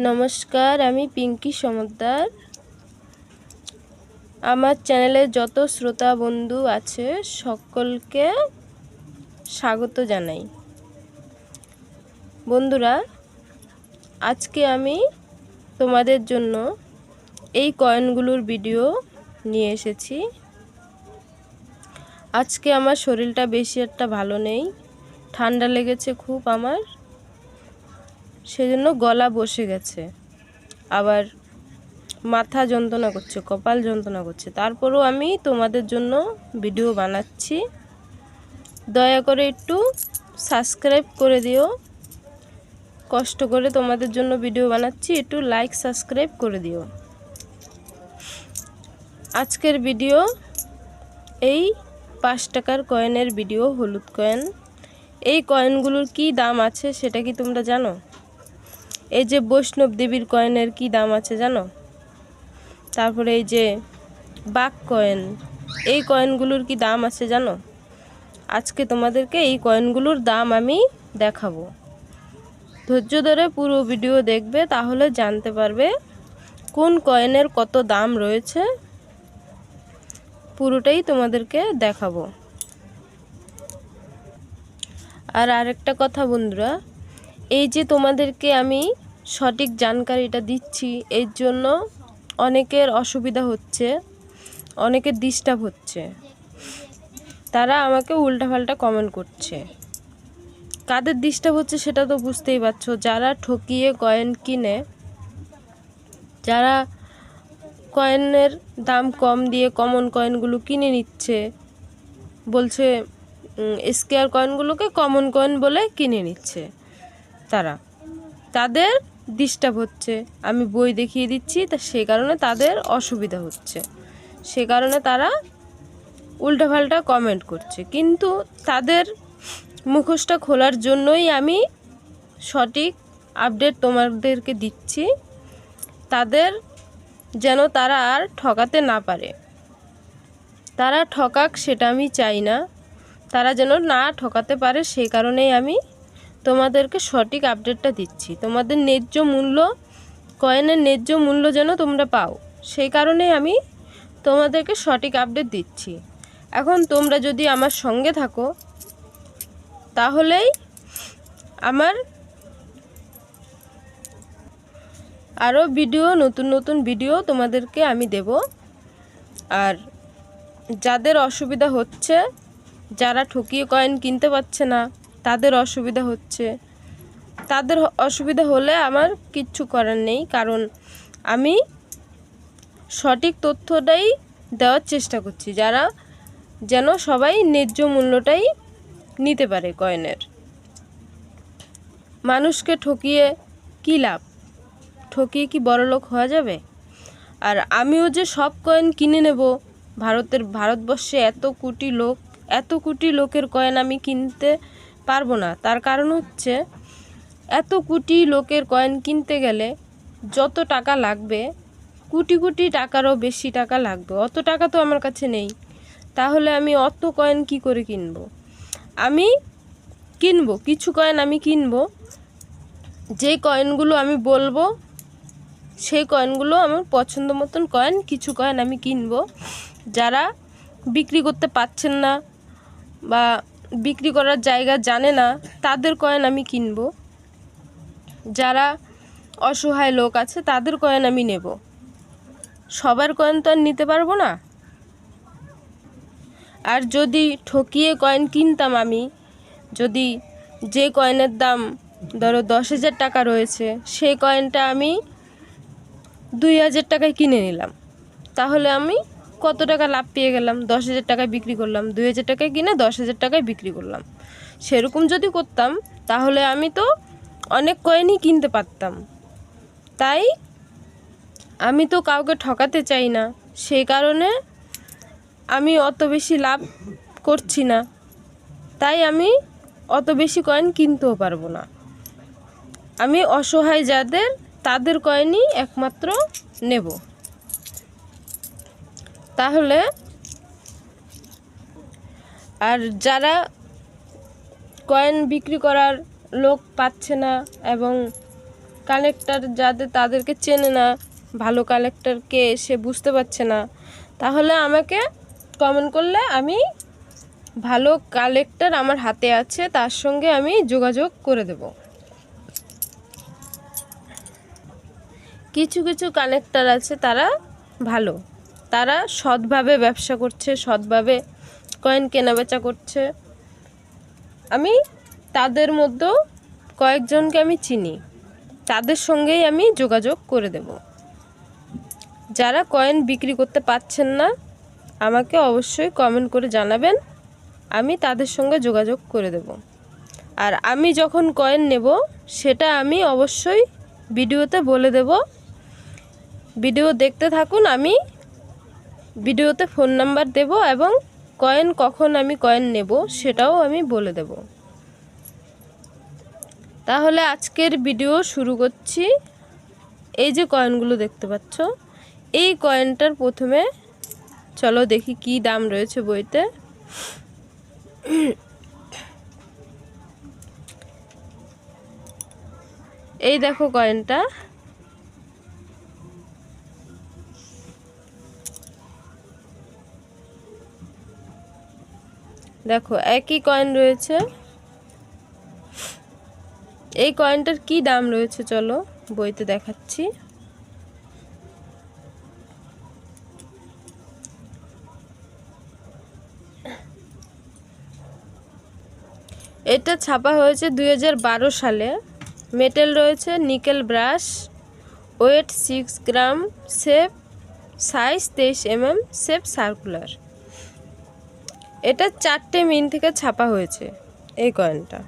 নমস্কার, আমি পিঙ্কি সমদ্দার। আমার চ্যানেলে যত শ্রোতা বন্ধু আছে সকলকে স্বাগত জানাই। বন্ধুরা, আজকে আমি তোমাদের জন্য এই কয়েনগুলোর ভিডিও নিয়ে এসেছি। আজকে আমার শরীরটা বেশি একটা ভালো নেই, ঠান্ডা লেগেছে খুব আমার, সেজন্য গলা বসে গেছে, আবার মাথা যন্ত্রণা করছে, কপাল যন্ত্রণা করছে। তারপরেও আমি তোমাদের জন্য ভিডিও বানাচ্ছি। দয়া করে একটু সাবস্ক্রাইব করে দিও। কষ্ট করে তোমাদের জন্য ভিডিও বানাচ্ছি, একটু লাইক সাবস্ক্রাইব করে দিও। আজকের ভিডিও এই 5 টাকার কয়েনের ভিডিও, হলুদ কয়েন। এই কয়েনগুলোর কি দাম আছে সেটা কি তোমরা জানো? এই যে বৈষ্ণব দেবীর কয়েনের কি দাম আছে জানো? তারপরে এই যে বাঘ কয়েন, এই কয়েনগুলোর কি দাম আছে জানো? আজকে তোমাদেরকে এই কয়েনগুলোর দাম আমি দেখাবো। ধৈর্য ধরে পুরো ভিডিও দেখবে, তাহলে জানতে পারবে কোন কয়েনের কত দাম রয়েছে। পুরোটাই তোমাদেরকে দেখাবো। আর আরেকটা কথা বন্ধুরা, এই যে তোমাদেরকে আমি সঠিক জানকারিটা দিচ্ছি, এর জন্য অনেকের অসুবিধা হচ্ছে, অনেকের ডিস্টার্ব হচ্ছে। তারা আমাকে উল্টাপাল্টা কমেন্ট করছে। কাদের ডিস্টার্ব হচ্ছে সেটা তো বুঝতেই পারছো। যারা ঠকিয়ে কয়েন কিনে, যারা কয়েনের দাম কম দিয়ে কমন কয়েনগুলো কিনে নিচ্ছে, বলছে স্কোয়ার কয়েনগুলোকে কমন কয়েন বলে কিনে নিচ্ছে, তাদের ডিস্টার্ব হচ্ছে। আমি বই দেখিয়ে দিচ্ছি, তা সে কারণে তাদের অসুবিধা হচ্ছে, সে কারণে তারা উল্টাপাল্টা কমেন্ট করছে। কিন্তু তাদের মুখোশটা খোলার জন্যই আমি সঠিক আপডেট তোমাদেরকে দিচ্ছি, তাদের যেন তারা আর ঠকাতে না পারে। তারা ঠকাক সেটা আমি চাই না, তারা যেন না ঠকাতে পারে, সেই কারণেই আমি তোমাদেরকে সঠিক আপডেটটা দিচ্ছি। তোমাদের ন্যায্য মূল্য, কয়েনের ন্যায্য মূল্য যেন তোমরা পাও, সেই কারণেই আমি তোমাদেরকে সঠিক আপডেট দিচ্ছি। এখন তোমরা যদি আমার সঙ্গে থাকো, তাহলেই আমার আরও ভিডিও, নতুন নতুন ভিডিও তোমাদেরকে আমি দেব। আর যাদের অসুবিধা হচ্ছে, যারা ঠকিয়ে কয়েন কিনতে পারছে না, তাদের অসুবিধা হচ্ছে, তাদের অসুবিধা হলে আমার কিচ্ছু করার নেই, কারণ আমি সঠিক তথ্যটাই দেওয়ার চেষ্টা করছি, যারা যেন সবাই ন্যায্য মূল্যটাই নিতে পারে কয়েনের। মানুষকে ঠকিয়ে কী লাভ? ঠকিয়ে কি বড়লোক হওয়া যাবে? আর আমিও যে সব কয়েন কিনে নেব, ভারতবর্ষে এত কোটি লোকের কয়েন আমি কিনতে পারবো না। তার কারণ হচ্ছে, এত কোটি লোকের কয়েন কিনতে গেলে যত টাকা লাগবে, কোটি কোটি টাকারও বেশি টাকা লাগবে। অত টাকা তো আমার কাছে নেই, তাহলে আমি অত কয়েন কি করে কিনবো? আমি কিনবো কিছু কয়েন, আমি কিনবো যে কয়েনগুলো আমি বলবো, সেই কয়েনগুলো আমার পছন্দ মতন কয়েন, কিছু কয়েন আমি কিনবো। যারা বিক্রি করতে পারছেন না বা বিক্রি করার জায়গা জানে না, তাদের কয়েন আমি কিনবো। যারা অসহায় লোক আছে, তাদের কয়েন আমি নেব। সবার কয়েন তো আর নিতে পারবো না। আর যদি ঠকিয়ে কয়েন কিনতাম আমি, যদি যে কয়েনের দাম ধরো 10,000 টাকা রয়েছে, সেই কয়েনটা আমি 2,000 টাকায় কিনে নিলাম, তাহলে আমি কত টাকা লাভ পেয়ে গেলাম? 10,000 টাকায় বিক্রি করলাম, 2,000 টাকায় কিনে 10,000 টাকায় বিক্রি করলাম। সেরকম যদি করতাম, তাহলে আমি তো অনেক কয়েনই কিনতে পারতাম। তাই আমি তো কাউকে ঠকাতে চাই না, সেই কারণে আমি অত বেশি লাভ করছি না, তাই আমি অত বেশি কয়েন কিনতেও পারবো না। আমি অসহায় যাদের, তাদের কয়েনই একমাত্র নেব। তাহলে আর যারা কয়েন বিক্রি করার লোক পাচ্ছে না এবং কালেক্টর যাদের তাদেরকে চেনে না, ভালো কালেক্টর কে সে বুঝতে পারছে না, তাহলে আমাকে কমেন্ট করলে আমি ভালো কালেক্টর আমার হাতে আছে তার সঙ্গে আমি যোগাযোগ করে দেব। কিছু কিছু কালেক্টর আছে তারা ভালো, তারা সৎভাবে ব্যবসা করছে, সৎভাবে কয়েন কেনাবেচা করছে। আমি তাদের মধ্যেও কয়েকজনকে আমি চিনি, তাদের সঙ্গেই আমি যোগাযোগ করে দেব। যারা কয়েন বিক্রি করতে পারছেন না আমাকে অবশ্যই কমেন্ট করে জানাবেন, আমি তাদের সঙ্গে যোগাযোগ করে দেব। আর আমি যখন কয়েন নেব সেটা আমি অবশ্যই ভিডিওতে বলে দেব। ভিডিও দেখতে থাকুন, আমি ভিডিওতে ফোন নাম্বার দেব এবং কখন আমি কয়েন নেব সেটাও আমি বলে দেব। তাহলে আজকের ভিডিও শুরু করছি। এই যে কয়েনগুলো দেখতে পাচ্ছ, এই কয়েনটার প্রথমে চলো দেখি কি দাম রয়েছে বইতে। এই দেখো কয়েনটা, দেখো একই কয়েন রয়েছে। এই কয়েনটার কি দাম রয়েছে চলো বইতে দেখাচ্ছি। এটা ছাপা হয়েছে 2012 সালে। মেটেল রয়েছে nickel brass, weight 6 gram, shape size 23 mm, shape circular. এটা 4টে মিন থেকে ছাপা হয়েছে। এই কয়েনটা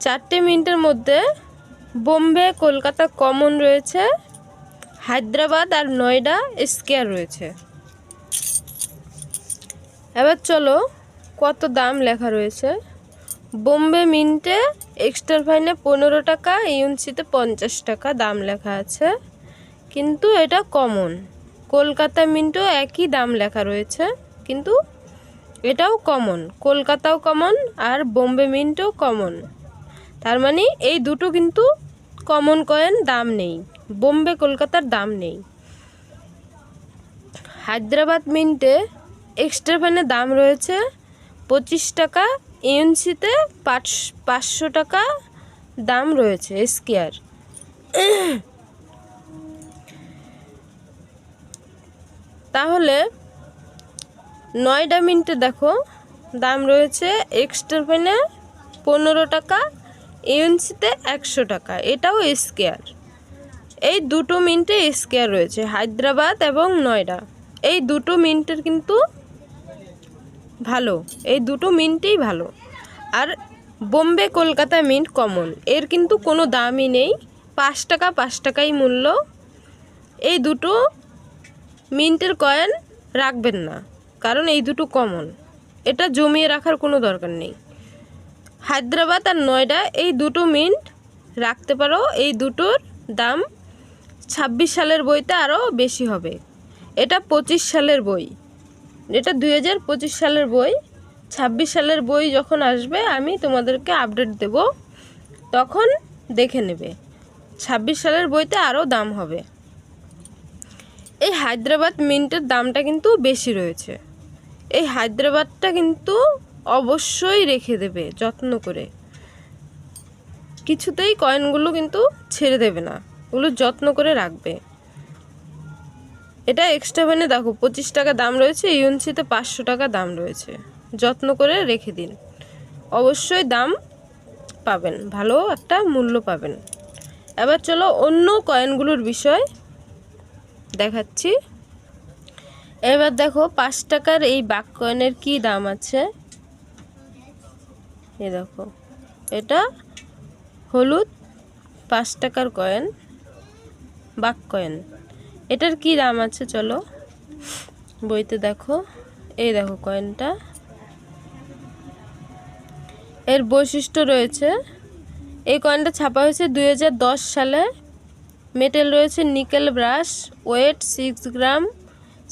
4টে মিন্টের মধ্যে বোম্বে, কলকাতা কমন রয়েছে, হায়দ্রাবাদ আর নয়ডা স্কয়ার রয়েছে। এবার চলো কত দাম লেখা রয়েছে। বোম্বে মিন্টে এক্সট্রা ফাইনে 15 টাকা, ইউএনসিতে 50 টাকা দাম লেখা আছে, কিন্তু এটা কমন। কলকাতা মিন্টও একই দাম লেখা রয়েছে, কিন্তু এটাও কমন। কলকাতাও কমন আর বোম্বে মিন্টও কমন, তার মানে এই দুটো কিন্তু কমন কয়েন, দাম নেই। বোম্বে কলকাতার দাম নেই। হায়দ্রাবাদ মিন্টে এক্সট্রা ফাইনের দাম রয়েছে 25 টাকা, ইউএনসিতে 500 টাকা দাম রয়েছে স্কয়ার। তাহলে নয়ডা মিন্টে দেখো দাম রয়েছে এক্সট্রা ফাইনে 15 টাকা, ইউএনসিতে 100 টাকা, এটাও স্কয়ার। এই দুটো মিন্টে স্কয়ার রয়েছে, হায়দ্রাবাদ এবং নয়ডা। এই দুটো মিন্টের কিন্তু ভালো, এই দুটো মিন্টই ভালো। আর বোম্বে কলকাতা মিন্ট কমন, এর কিন্তু কোনো দামই নেই, 5 টাকা 5 টাকাই মূল্য। এই দুটো মিন্টের কয়েন রাখবেন না, কারণ এই দুটো কমন, এটা জমিয়ে রাখার কোনো দরকার নেই। হায়দ্রাবাদ আর নয়ডা এই দুটো মিন্ট রাখতে পারো। এই দুটোর দাম 26 সালের বইতে আরও বেশি হবে। এটা 25 সালের বই, এটা 2025 সালের বই। 26 সালের বই যখন আসবে আমি তোমাদেরকে আপডেট দেব, তখন দেখে নেবে। 26 সালের বইতে আরও দাম হবে। এই হায়দ্রাবাদ মিন্টের দামটা কিন্তু বেশি রয়েছে। এই হায়দ্রাবাদটা কিন্তু অবশ্যই রেখে দেবে যত্ন করে, কিছুতেই কয়েনগুলো কিন্তু ছেড়ে দেবে না, ওগুলো যত্ন করে রাখবে। এটা এক্সট্রা ফাইনে দেখো 25 টাকা দাম রয়েছে, ইউএনসিতে 500 টাকা দাম রয়েছে, যত্ন করে রেখে দিন, অবশ্যই দাম পাবেন, ভালো একটা মূল্য পাবেন। এবার চলো অন্য কয়েনগুলোর বিষয় দেখাচ্ছি। এবার দেখো 5 টাকার এই বাক কয়েনের কি দাম আছে। এই দেখো এটা হলুদ 5 টাকার কয়েন, বাক কয়েন। এটার কি দাম আছে চলো বইতে দেখো। এই দেখো কয়েনটা, এর বৈশিষ্ট্য রয়েছে। এই কয়েনটা ছাপা হয়েছে 2010 সালে। মেটেল রয়েছে nickel brass, weight 6 gram,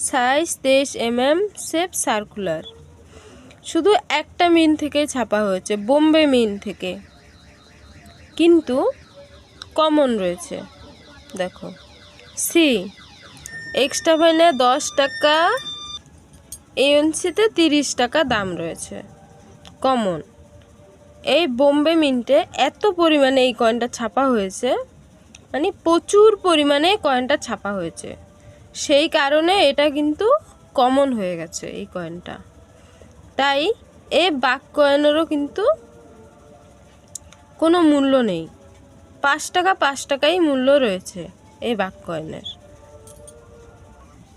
size 23 mm, shape circular. শুধু একটা মিন থেকেই ছাপা হয়েছে, বোম্বে মিন থেকে। কিন্তু কমন রয়েছে। দেখো, সি এক্সট্রা ফাইনে 10 টাকা, এএনসিতে 30 টাকা দাম রয়েছে, কমন। এই বোম্বে মিন্টে এত পরিমাণে এই কয়েনটা ছাপা হয়েছে, মানে প্রচুর পরিমাণে কয়েনটা ছাপা হয়েছে, সেই কারণে এটা কিন্তু কমন হয়ে গেছে এই কয়েনটা। তাই এই বাক কয়েনেরও কিন্তু কোনো মূল্য নেই, 5 টাকা 5 টাকাই মূল্য রয়েছে এই বাক কয়েনের।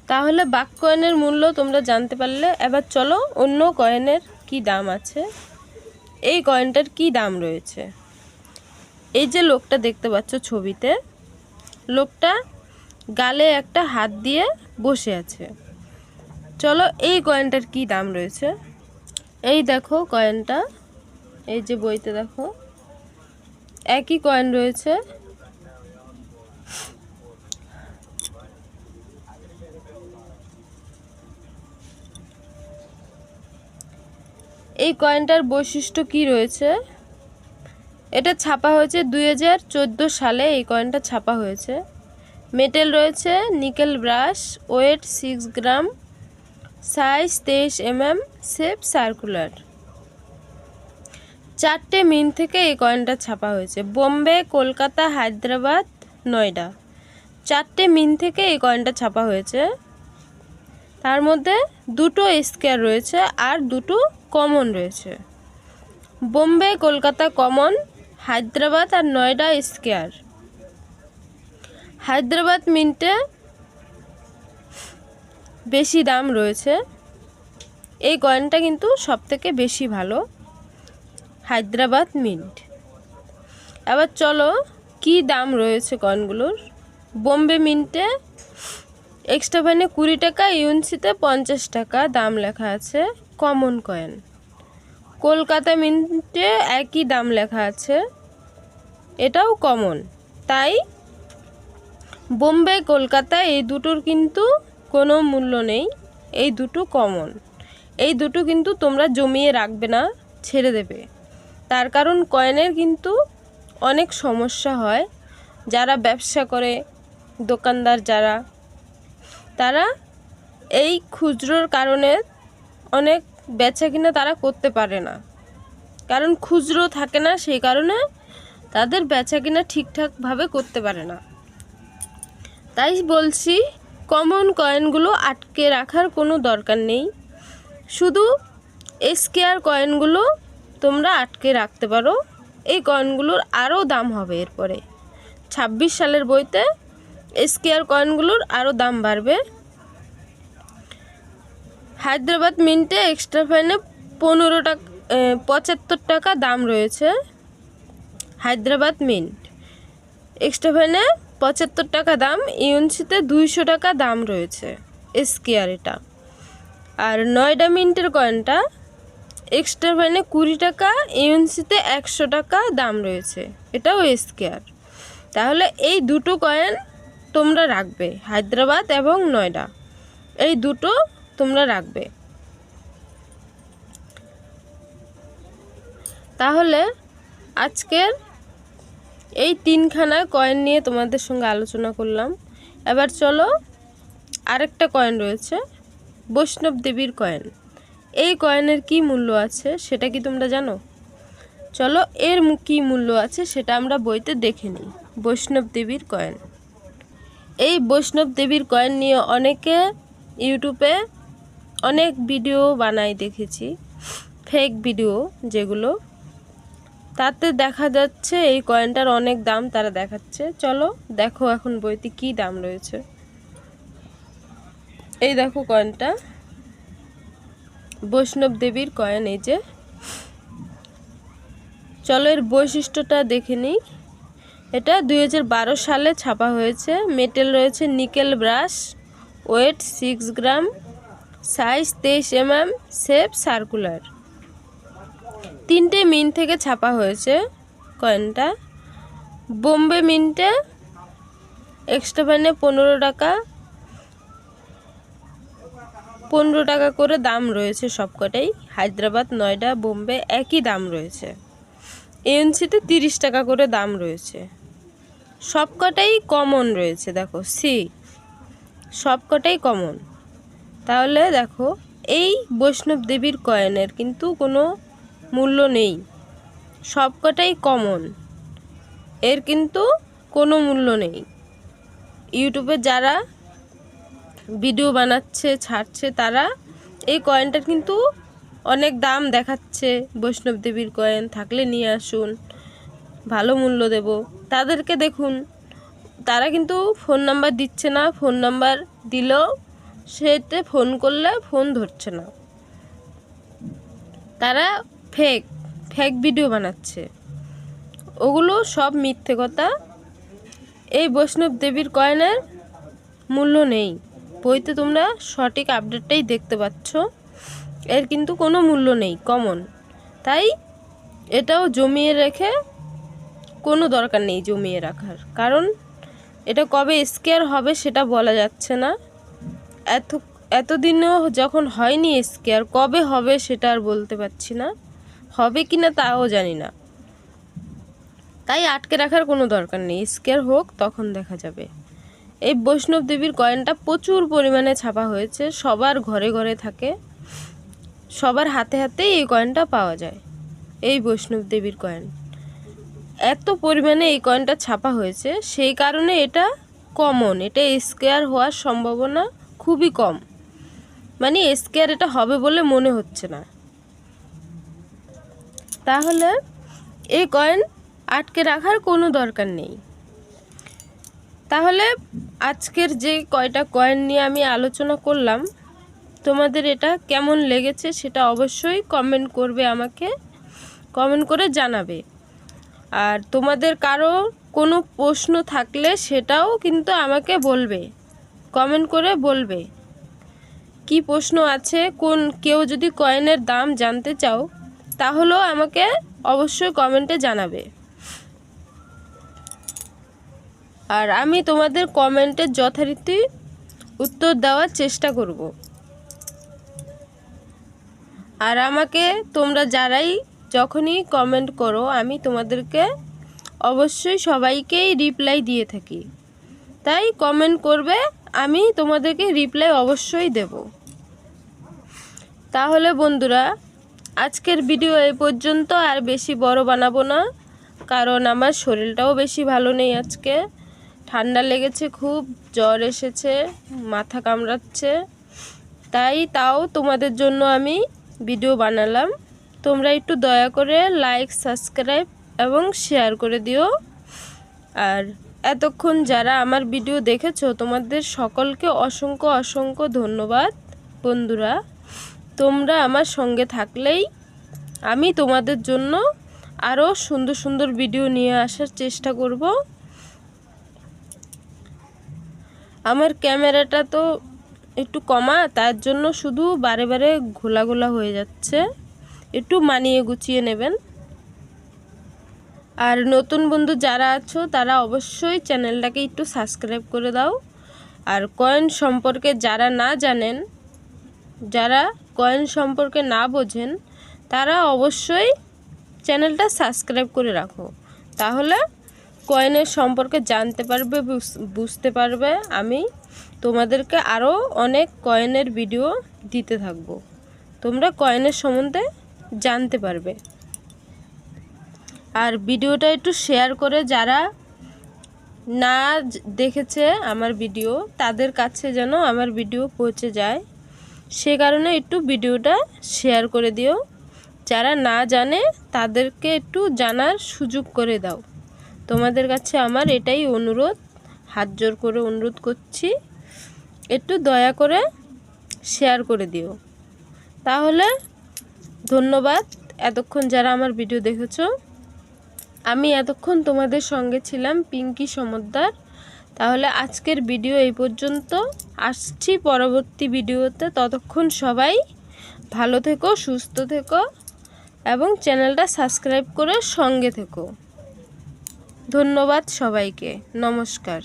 তাহলে বাক কয়েনের মূল্য তোমরা জানতে পারলে। এবার চলো অন্য কয়েনের কি দাম আছে, এই কয়েনটার কি দাম রয়েছে। এই যে লোকটা দেখতে পাচ্ছ ছবিতে, লোকটা গালে একটা হাত দিয়ে বসে আছে। চলো এই কয়েনটার কি দাম রয়েছে। এই দেখো কয়েনটা, এই যে বইতে দেখো একই কয়েন রয়েছে। এই কয়েনটার বৈশিষ্ট্য কি রয়েছে, এটা ছাপা হয়েছে 2014 সালে, এই কয়েনটা ছাপা হয়েছে। মেটেল রয়েছে nickel brass, weight 6 gram, size 23 mm, shape circular. 4টে মিন্ট থেকে এই কয়েনটা ছাপা হয়েছে, বোম্বে, কলকাতা, হায়দ্রাবাদ, নয়ডা। 4টে মিন্ট থেকে এই কয়েনটা ছাপা হয়েছে। তার মধ্যে 2টো স্কোয়ার রয়েছে আর 2টো কমন রয়েছে। বোম্বে, কলকাতা কমন, হায়দ্রাবাদ আর নয়ডা স্কোয়ার। হায়দ্রাবাদ মিন্টে বেশি দাম রয়েছে, এই কয়েনটা কিন্তু সবথেকে বেশি ভালো, হায়দ্রাবাদ মিন্ট। এবার চলো কি দাম রয়েছে কয়েনগুলোর। বোম্বে মিন্টে এক্সট্রা ফাইনে 20 টাকা, ইউএনসিতে 50 টাকা দাম লেখা আছে, কমন কয়েন। কলকাতা মিন্টে একই দাম লেখা আছে, এটাও কমন। তাই বোম্বে, কলকাতা এই দুটোর কিন্তু কোনো মূল্য নেই, এই দুটো কমন। এই দুটো কিন্তু তোমরা জমিয়ে রাখবে না, ছেড়ে দেবে। তার কারণ কয়েনের কিন্তু অনেক সমস্যা হয়। যারা ব্যবসা করে, দোকানদার যারা, তারা এই খুচরোর কারণে অনেক বেচা কিনা তারা করতে পারে না, কারণ খুচরো থাকে না, সেই কারণে তাদের বেচা কিনা ঠিকঠাকভাবে করতে পারে না। তাই বলছি কমন কয়েনগুলো আটকে রাখার কোনো দরকার নেই, শুধু স্কোয়ার কয়েনগুলো তোমরা আটকে রাখতে পারো। এই কয়েনগুলোর আরও দাম হবে এরপরে, 26 সালের বইতে স্কোয়ার কয়েনগুলোর আরও দাম বাড়বে। হায়দ্রাবাদ মিন্টে এক্সট্রা ফাইনে 75 টাকা দাম রয়েছে। হায়দ্রাবাদ মিন্ট এক্সট্রা ফাইনে 75 টাকা দাম, ইউএনসিতে 200 টাকা দাম রয়েছে স্কোয়ার এটা। আর নয়ডা মিন্টের কয়েনটা এক্সট্রা ফাইনে 20 টাকা, ইউএনসিতে 100 টাকা দাম রয়েছে, এটাও স্কোয়ার। তাহলে এই দুটো কয়েন তোমরা রাখবে, হায়দ্রাবাদ এবং নয়ডা, এই দুটো তোমরা রাখবে। তাহলে আজকের এই 3খানা কয়েন নিয়ে তোমাদের সঙ্গে আলোচনা করলাম। এবার চলো আরেকটা কয়েন রয়েছে, বৈষ্ণব দেবীর কয়েন। এই কয়েনের কি মূল্য আছে সেটা কি তোমরা জানো? চলো এর কি মূল্য আছে সেটা আমরা বইতে দেখে নিই। বৈষ্ণব দেবীর কয়েন, এই বৈষ্ণব দেবীর কয়েন নিয়ে অনেকে ইউটিউবে অনেক ভিডিও বানাই দেখেছি, ফেক ভিডিও যেগুলো, তাতে দেখা যাচ্ছে এই কয়েনটার অনেক দাম তারা দেখাচ্ছে। চলো দেখো এখন বইতে কি দাম রয়েছে। এই দেখো কয়েনটা, বৈষ্ণব দেবীর কয়েন, এই যে। চলো এর বৈশিষ্ট্যটা দেখে নিই। এটা 2012 সালে ছাপা হয়েছে। মেটেল রয়েছে nickel brass, weight 6 gram, size 23 mm, shape circular. 3টে মিন্ট থেকে ছাপা হয়েছে কয়েনটা। বোম্বে মিন্টে এক্সট্রা ফাইনে 15 টাকা, 15 টাকা করে দাম রয়েছে সবকটাই। হায়দ্রাবাদ, নয়ডা, বোম্বে একই দাম রয়েছে। এএনসিতে 30 টাকা করে দাম রয়েছে। সবকটাই কমন রয়েছে, দেখো সি সবকটাই কমন। তাহলে দেখো এই বৈষ্ণব দেবীর কয়েনের কিন্তু কোনো মূল্য নেই, সবকটাই কমন, এর কিন্তু কোনো মূল্য নেই। ইউটিউবে যারা ভিডিও বানাচ্ছে ছাড়ছে তারা এই কয়েনটার কিন্তু অনেক দাম দেখাচ্ছে, বৈষ্ণব দেবীর কয়েন থাকলে নিয়ে আসুন, ভালো মূল্য দেব। তাদেরকে দেখুন, তারা কিন্তু ফোন নাম্বার দিচ্ছে না, ফোন নাম্বার দিলেও সেতে ফোন করলে ফোন ধরছে না, তারা ফেক ভিডিও বানাচ্ছে, ওগুলো সব মিথ্যে কথা। এই বৈষ্ণব দেবীর কয়েনের মূল্য নেই, বইতে তোমরা সঠিক আপডেটটাই দেখতে পাচ্ছ, এর কিন্তু কোনো মূল্য নেই, কমন। তাই এটাও জমিয়ে রেখে কোনো দরকার নেই জমিয়ে রাখার, কারণ এটা কবে স্কেয়ার হবে সেটা বলা যাচ্ছে না। এতদিনেও যখন হয়নি স্কেয়ার, কবে হবে সেটা আর বলতে পারছি না, হবে কি না তাও জানি না। তাই আটকে রাখার কোনো দরকার নেই, স্কেয়ার হোক তখন দেখা যাবে। এই বৈষ্ণব দেবীর কয়েনটা প্রচুর পরিমাণে ছাপা হয়েছে, সবার ঘরে ঘরে থাকে, সবার হাতে হাতেই এই কয়েনটা পাওয়া যায়। এই বৈষ্ণব দেবীর কয়েন এত পরিমাণে এই কয়েনটা ছাপা হয়েছে, সেই কারণে এটা কমন, এটা স্কেয়ার হওয়ার সম্ভাবনা খুবই কম, মানে স্কেয়ার এটা হবে বলে মনে হচ্ছে না। তাহলে এই কয়েন আটকে রাখার কোনো দরকার নেই। তাহলে আজকের যে কয়টা কয়েন নিয়ে আমি আলোচনা করলাম, তোমাদের এটা কেমন লেগেছে সেটা অবশ্যই কমেন্ট করবে, আমাকে কমেন্ট করে জানাবে। আর তোমাদের কারো কোনো প্রশ্ন থাকলে সেটাও কিন্তু আমাকে বলবে, কমেন্ট করে বলবে কি প্রশ্ন আছে। কেউ যদি কয়েনের দাম জানতে চাও তাহলেও আমাকে অবশ্যই কমেন্টে জানাবে, আর আমি তোমাদের কমেন্টের যথারীতি উত্তর দেওয়ার চেষ্টা করব। আর আমাকে তোমরা যারাই যখনই কমেন্ট করো আমি তোমাদেরকে অবশ্যই সবাইকেই রিপ্লাই দিয়ে থাকি, তাই কমেন্ট করবে, আমি তোমাদেরকে রিপ্লাই অবশ্যই দেব। তাহলে বন্ধুরা আজকের ভিডিও এই পর্যন্ত, আর বেশি বড় বানাবো না, কারণ আমার শরীরটাও বেশি ভালো নেই, আজকে ঠান্ডা লেগেছে, খুব জ্বর এসেছে, মাথা কামড়াচ্ছে, তাও তোমাদের জন্য আমি ভিডিও বানালাম। তোমরা একটু দয়া করে লাইক, সাবস্ক্রাইব এবং শেয়ার করে দিও। আর এতক্ষণ যারা আমার ভিডিও দেখেছো তোমাদের সকলকে অসংখ্য অসংখ্য ধন্যবাদ। বন্ধুরা তোমরা আমার সঙ্গে থাকলেই আমি তোমাদের জন্য আরও সুন্দর সুন্দর ভিডিও নিয়ে আসার চেষ্টা করব। আমার ক্যামেরাটা তো একটু কমা, তার জন্য শুধু বারে বারে ঘোলা ঘোলা হয়ে যাচ্ছে, একটু মানিয়ে গুছিয়ে নেবেন। আর নতুন বন্ধু যারা আছো তারা অবশ্যই চ্যানেলটাকে একটু সাবস্ক্রাইব করে দাও। আর কয়েন সম্পর্কে যারা না জানেন, যারা কয়েন সম্পর্কে না বোঝেন, তারা অবশ্যই চ্যানেলটা সাবস্ক্রাইব করে রাখো, তাহলে কয়েনের সম্পর্কে জানতে পারবে, বুঝতে পারবে। আমি তোমাদেরকে আরও অনেক কয়েনের ভিডিও দিতে থাকব, তোমরা কয়েনের সম্বন্ধে জানতে পারবে। আর ভিডিওটা একটু শেয়ার করে যারা না দেখেছে আমার ভিডিও, তাদের কাছে যেন আমার ভিডিও পৌঁছে যায়, সে কারণে একটু ভিডিওটা শেয়ার করে দিও। যারা না জানে তাদেরকে একটু জানার সুযোগ করে দাও, তোমাদের কাছে আমার এটাই অনুরোধ, হাত জোর করে অনুরোধ করছি, একটু দয়া করে শেয়ার করে দিও। তাহলে ধন্যবাদ এতক্ষণ যারা আমার ভিডিও দেখেছো। আমি এতক্ষণ তোমাদের সঙ্গে ছিলাম পিঙ্কি সমদ্দার। তাহলে আজকের ভিডিও এই পর্যন্ত, আসছি পরবর্তী ভিডিওতে। ততক্ষণ সবাই ভালো থেকো, সুস্থ থেকো এবং চ্যানেলটা সাবস্ক্রাইব করে সঙ্গে থেকো। ধন্যবাদ সবাইকে, নমস্কার।